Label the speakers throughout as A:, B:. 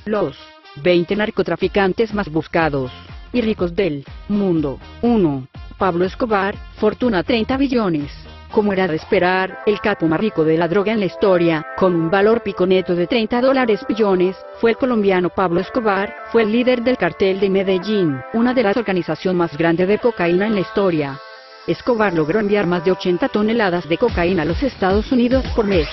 A: Los 20 narcotraficantes más buscados y ricos del mundo. 1. Pablo Escobar, fortuna 30 billones. Como era de esperar, el capo más rico de la droga en la historia, con un valor pico neto de $30 billones, fue el colombiano Pablo Escobar. Fue el líder del cartel de Medellín, una de las organizaciones más grandes de cocaína en la historia. Escobar logró enviar más de 80 toneladas de cocaína a los Estados Unidos por mes.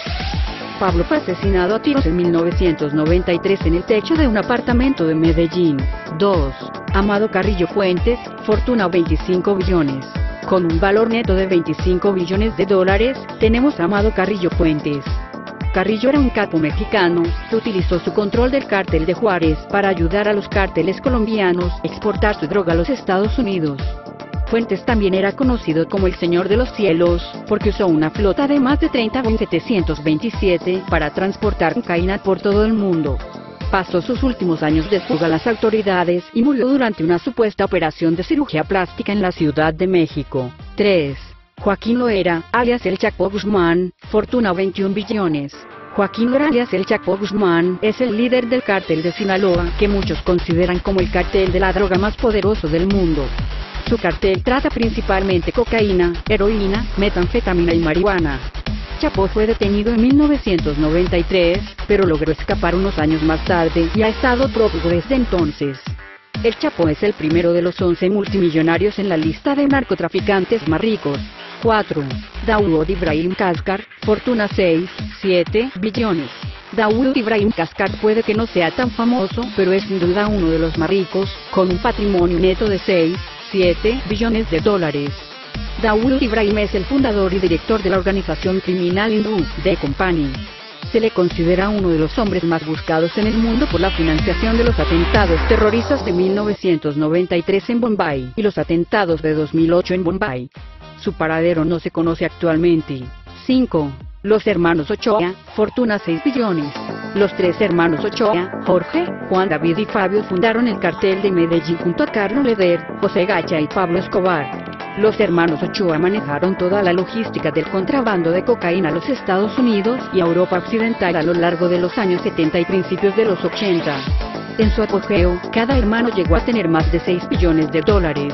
A: Pablo fue asesinado a tiros en 1993 en el techo de un apartamento de Medellín. 2. Amado Carrillo Fuentes, fortuna 25 billones. Con un valor neto de 25 billones de dólares, tenemos a Amado Carrillo Fuentes. Carrillo era un capo mexicano, que utilizó su control del cártel de Juárez para ayudar a los cárteles colombianos a exportar su droga a los Estados Unidos. Fuentes también era conocido como el Señor de los Cielos, porque usó una flota de más de 30 Boeing 727 para transportar cocaína por todo el mundo. Pasó sus últimos años de fuga a las autoridades y murió durante una supuesta operación de cirugía plástica en la Ciudad de México. 3. Joaquín Loera, alias El Chapo Guzmán, fortuna 21 billones. Joaquín Loera alias El Chapo Guzmán es el líder del cártel de Sinaloa, que muchos consideran como el cartel de la droga más poderoso del mundo. Su cartel trata principalmente cocaína, heroína, metanfetamina y marihuana. Chapo fue detenido en 1993, pero logró escapar unos años más tarde y ha estado prófugo desde entonces. El Chapo es el primero de los 11 multimillonarios en la lista de narcotraficantes más ricos. 4. Daoud Ibrahim Cascar, fortuna 6,7 billones. Daoud Ibrahim Cascar puede que no sea tan famoso, pero es sin duda uno de los más ricos, con un patrimonio neto de 6,7 billones de dólares. Daoud Ibrahim es el fundador y director de la organización criminal hindú, The Company. Se le considera uno de los hombres más buscados en el mundo por la financiación de los atentados terroristas de 1993 en Bombay y los atentados de 2008 en Bombay. Su paradero no se conoce actualmente. 5. Los hermanos Ochoa, fortuna 6 billones. Los tres hermanos Ochoa, Jorge, Juan David y Fabio, fundaron el cartel de Medellín junto a Carlos Leder, José Gacha y Pablo Escobar. Los hermanos Ochoa manejaron toda la logística del contrabando de cocaína a los Estados Unidos y a Europa Occidental a lo largo de los años 70 y principios de los 80. En su apogeo, cada hermano llegó a tener más de 6 billones de dólares.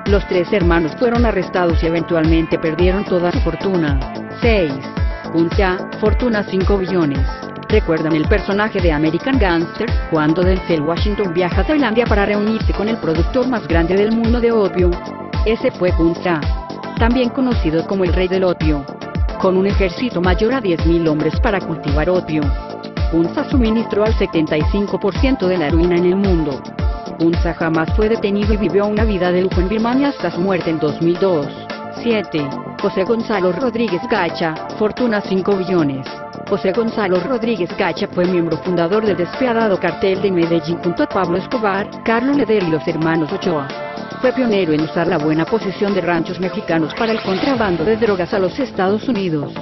A: Los tres hermanos fueron arrestados y eventualmente perdieron toda su fortuna. 6. Kuncha, fortuna 5 billones. ¿Recuerdan el personaje de American Gangster, cuando Denzel Washington viaja a Tailandia para reunirse con el productor más grande del mundo de opio? Ese fue Kuncha, también conocido como el rey del opio. Con un ejército mayor a 10.000 hombres para cultivar opio, Kuncha suministró al 75% de la heroína en el mundo. Kuncha jamás fue detenido y vivió una vida de lujo en Birmania hasta su muerte en 2002. 7. José Gonzalo Rodríguez Gacha, fortuna 5 billones. José Gonzalo Rodríguez Gacha fue miembro fundador del despiadado cartel de Medellín junto a Pablo Escobar, Carlos Leder y los hermanos Ochoa. Fue pionero en usar la buena posición de ranchos mexicanos para el contrabando de drogas a los Estados Unidos.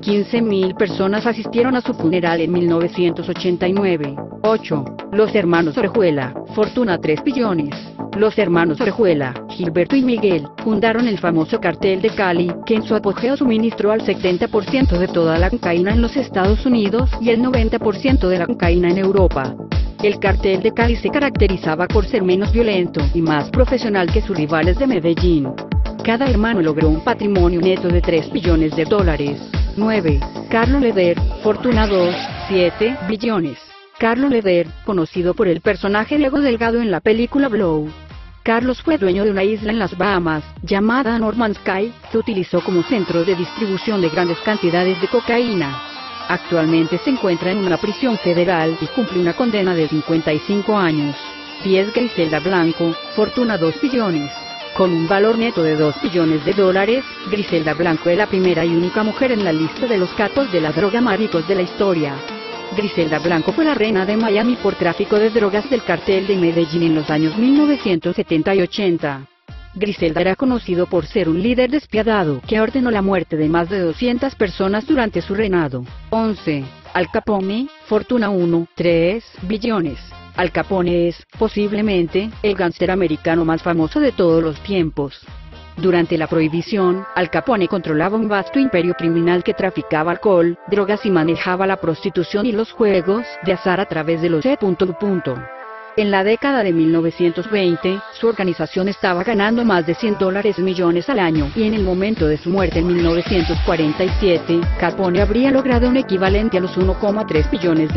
A: 15.000 personas asistieron a su funeral en 1989. 8. Los hermanos Orejuela, fortuna 3 billones. Los hermanos Orejuela, Gilberto y Miguel, fundaron el famoso cartel de Cali, que en su apogeo suministró al 70% de toda la cocaína en los Estados Unidos y el 90% de la cocaína en Europa. El cartel de Cali se caracterizaba por ser menos violento y más profesional que sus rivales de Medellín. Cada hermano logró un patrimonio neto de 3 billones de dólares. 9. Carlos Leder, fortuna 2,7 billones. Carlos Leder, conocido por el personaje Diego Delgado en la película Blow. Carlos fue dueño de una isla en las Bahamas, llamada Norman's Cay, que utilizó como centro de distribución de grandes cantidades de cocaína. Actualmente se encuentra en una prisión federal y cumple una condena de 55 años. 10. Griselda Blanco, fortuna 2 billones. Con un valor neto de 2 billones de dólares, Griselda Blanco es la primera y única mujer en la lista de los capos de la droga más ricos de la historia. Griselda Blanco fue la reina de Miami por tráfico de drogas del cartel de Medellín en los años 1970 y 80. Griselda era conocido por ser un líder despiadado que ordenó la muerte de más de 200 personas durante su reinado. 11. Al Capone, fortuna 1,3 billones. Al Capone es, posiblemente, el gángster americano más famoso de todos los tiempos. Durante la prohibición, Al Capone controlaba un vasto imperio criminal que traficaba alcohol, drogas y manejaba la prostitución y los juegos de azar a través de los C. En la década de 1920, su organización estaba ganando más de $100 millones al año, y en el momento de su muerte en 1947, Capone habría logrado un equivalente a los $1,3 billones.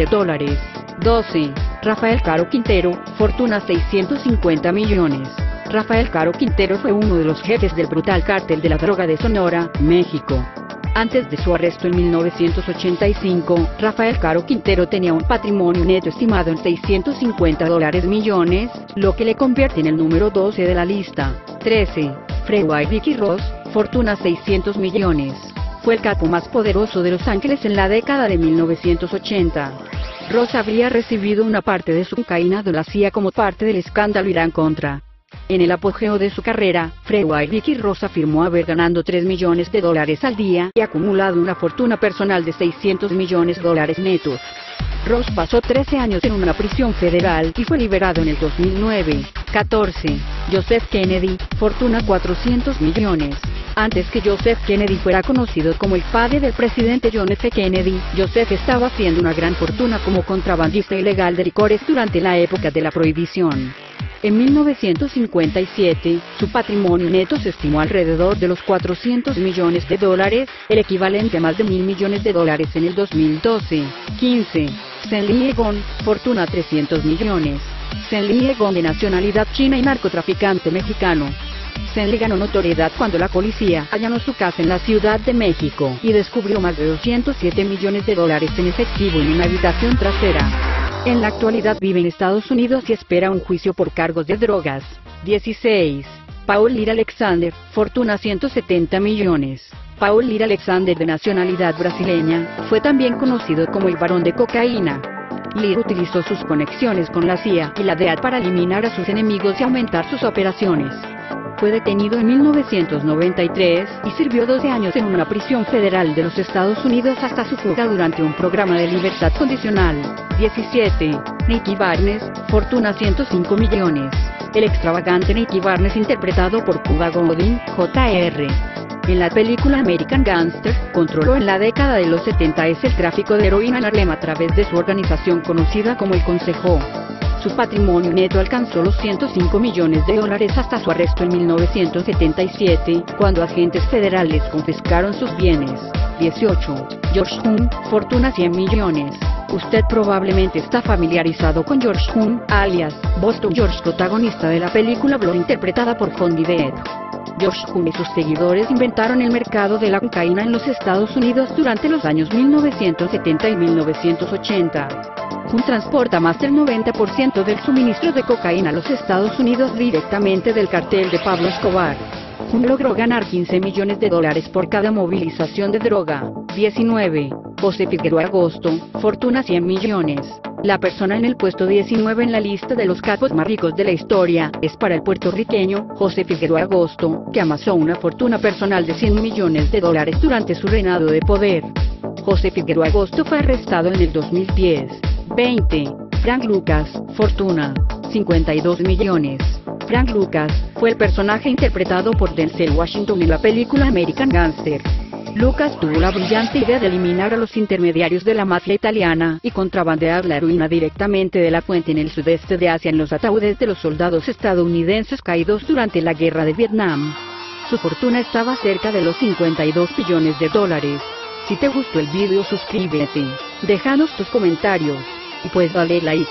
A: 12. Rafael Caro Quintero, fortuna $650 millones. Rafael Caro Quintero fue uno de los jefes del brutal cártel de la droga de Sonora, México. Antes de su arresto en 1985, Rafael Caro Quintero tenía un patrimonio neto estimado en $650 millones, lo que le convierte en el número 12 de la lista. 13. Freeway Ricky Ross, fortuna $600 millones. Fue el capo más poderoso de Los Ángeles en la década de 1980. Ross habría recibido una parte de su cocaína de la CIA como parte del escándalo Irán-Contra. En el apogeo de su carrera, Freeway Ricky Ross afirmó haber ganado $3 millones al día y acumulado una fortuna personal de $600 millones netos. Ross pasó 13 años en una prisión federal y fue liberado en el 2009. 14. Joseph Kennedy, fortuna $400 millones. Antes que Joseph Kennedy fuera conocido como el padre del presidente John F. Kennedy, Joseph estaba haciendo una gran fortuna como contrabandista ilegal de licores durante la época de la prohibición. En 1957, su patrimonio neto se estimó alrededor de los $400 millones, el equivalente a más de $1.000 millones en el 2012. 15. Lee Egon, fortuna $300 millones. Lee Egon, de nacionalidad china y narcotraficante mexicano. Lee ganó notoriedad cuando la policía allanó su casa en la Ciudad de México y descubrió más de $207 millones en efectivo en una habitación trasera. En la actualidad vive en Estados Unidos y espera un juicio por cargos de drogas. 16. Paul Lir Alexander, fortuna $170 millones. Paul Lir Alexander, de nacionalidad brasileña, fue también conocido como el Barón de Cocaína. Lir utilizó sus conexiones con la CIA y la DEA para eliminar a sus enemigos y aumentar sus operaciones. Fue detenido en 1993 y sirvió 12 años en una prisión federal de los Estados Unidos hasta su fuga durante un programa de libertad condicional. 17. Nicky Barnes, fortuna $105 millones. El extravagante Nicky Barnes, interpretado por Cuba Gooding Jr. en la película American Gangster, controló en la década de los 70 el tráfico de heroína en Harlem a través de su organización conocida como el Consejo. Su patrimonio neto alcanzó los $105 millones hasta su arresto en 1977, cuando agentes federales confiscaron sus bienes. 18. George Hunt, fortuna $100 millones. Usted probablemente está familiarizado con George Hunt, alias Boston George, protagonista de la película Blood, interpretada por Johnny Depp. George Hunt y sus seguidores inventaron el mercado de la cocaína en los Estados Unidos durante los años 1970 y 1980. Hunt transporta más del 90% del suministro de cocaína a los Estados Unidos directamente del cartel de Pablo Escobar. Hunt logró ganar $15 millones por cada movilización de droga. 19. José Figueroa Agosto, fortuna $100 millones. La persona en el puesto 19 en la lista de los capos más ricos de la historia es para el puertorriqueño José Figueroa Agosto, que amasó una fortuna personal de $100 millones durante su reinado de poder. José Figueroa Agosto fue arrestado en el 2010. 20. Frank Lucas, fortuna $52 millones. Frank Lucas fue el personaje interpretado por Denzel Washington en la película American Gangster. Lucas tuvo la brillante idea de eliminar a los intermediarios de la mafia italiana y contrabandear la heroína directamente de la fuente en el sudeste de Asia en los ataúdes de los soldados estadounidenses caídos durante la guerra de Vietnam. Su fortuna estaba cerca de los $52 billones. Si te gustó el video, suscríbete, déjanos tus comentarios y pues dale like.